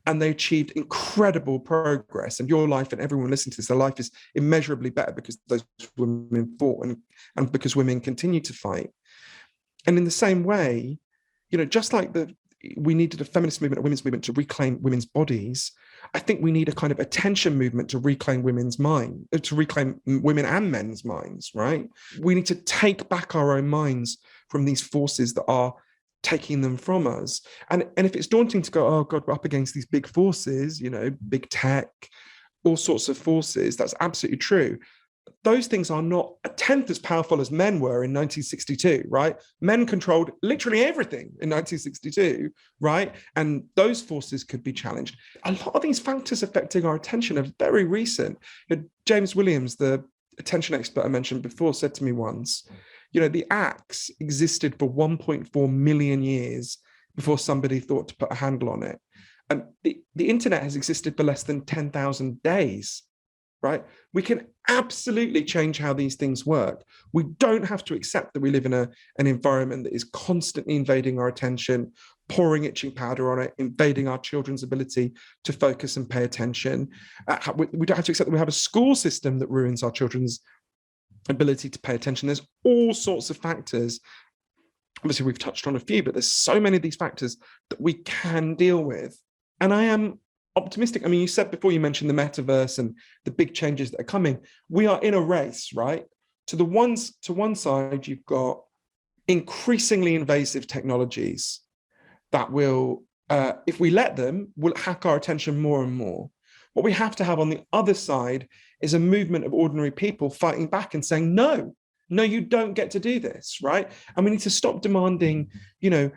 and they achieved incredible progress. And your life and everyone listening to this, their life is immeasurably better because those women fought and because women continue to fight. And in the same way, you know, just like we needed a feminist movement, a women's movement to reclaim women's bodies, I think we need a kind of attention movement to reclaim women's mind, to reclaim women and men's minds, right? We need to take back our own minds from these forces that are taking them from us. And if it's daunting to go, oh God, we're up against these big forces, you know, big tech, all sorts of forces, that's absolutely true. Those things are not a tenth as powerful as men were in 1962, right? Men controlled literally everything in 1962, right? And those forces could be challenged. A lot of these factors affecting our attention are very recent. James Williams, the attention expert I mentioned before, said to me once, you know, the axe existed for 1.4 million years before somebody thought to put a handle on it. And the internet has existed for less than 10,000 days, right? We can absolutely change how these things work. We don't have to accept that we live in an environment that is constantly invading our attention, pouring itching powder on it, invading our children's ability to focus and pay attention. We don't have to accept that we have a school system that ruins our children's ability to pay attention. There's all sorts of factors. Obviously, we've touched on a few, but there's so many of these factors that we can deal with. And I am optimistic. I mean, you said before, you mentioned the metaverse and the big changes that are coming. We are in a race, right? To one side, you've got increasingly invasive technologies that will, if we let them, will hack our attention more and more. What we have to have on the other side is a movement of ordinary people fighting back and saying, no, you don't get to do this, right? And we need to stop demanding, you know,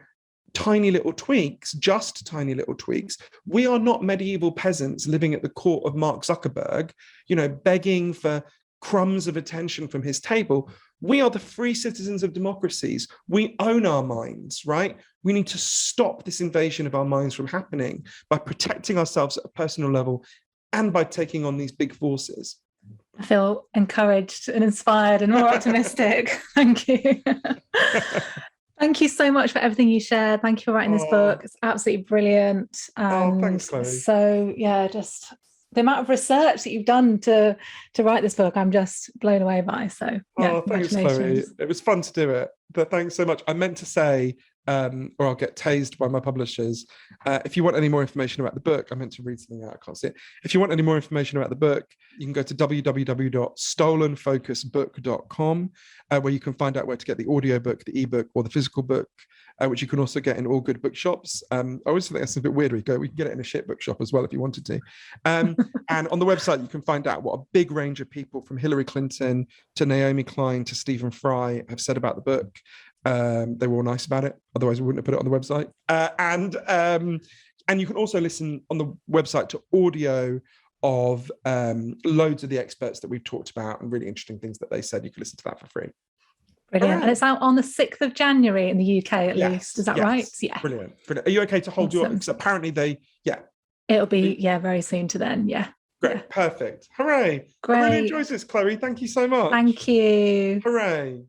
tiny little tweaks, just tiny little tweaks. We are not medieval peasants living at the court of Mark Zuckerberg, you know, begging for crumbs of attention from his table. We are the free citizens of democracies. We own our minds, right? We need to stop this invasion of our minds from happening by protecting ourselves at a personal level and by taking on these big forces. I feel encouraged and inspired and more optimistic. Thank you. Thank you so much for everything you shared. Thank you for writing this book. It's absolutely brilliant. Thanks, Chloe. So yeah, just the amount of research that you've done to write this book, I'm just blown away by. So yeah, thanks, Chloe. It was fun to do it. But thanks so much. I meant to say, or I'll get tased by my publishers. If you want any more information about the book, I meant to read something out, I can't see it. If you want any more information about the book, you can go to www.stolenfocusbook.com, where you can find out where to get the audiobook, the ebook, or the physical book, which you can also get in all good bookshops. I always think that's a bit weird. We can get it in a shit bookshop as well if you wanted to. And on the website, you can find out what a big range of people, from Hillary Clinton to Naomi Klein to Stephen Fry, have said about the book. They were all nice about it. Otherwise, we wouldn't have put it on the website. And you can also listen on the website to audio of loads of the experts that we've talked about and really interesting things that they said. You can listen to that for free. Brilliant. And it's out on the 6th of January in the UK at least. Is that right? Yeah. Brilliant. Are you okay to hold your... Because apparently it'll be, very soon to then. Yeah. Great. Yeah. Perfect. Hooray. Great. I really enjoyed this, Chloe. Thank you so much. Thank you. Hooray.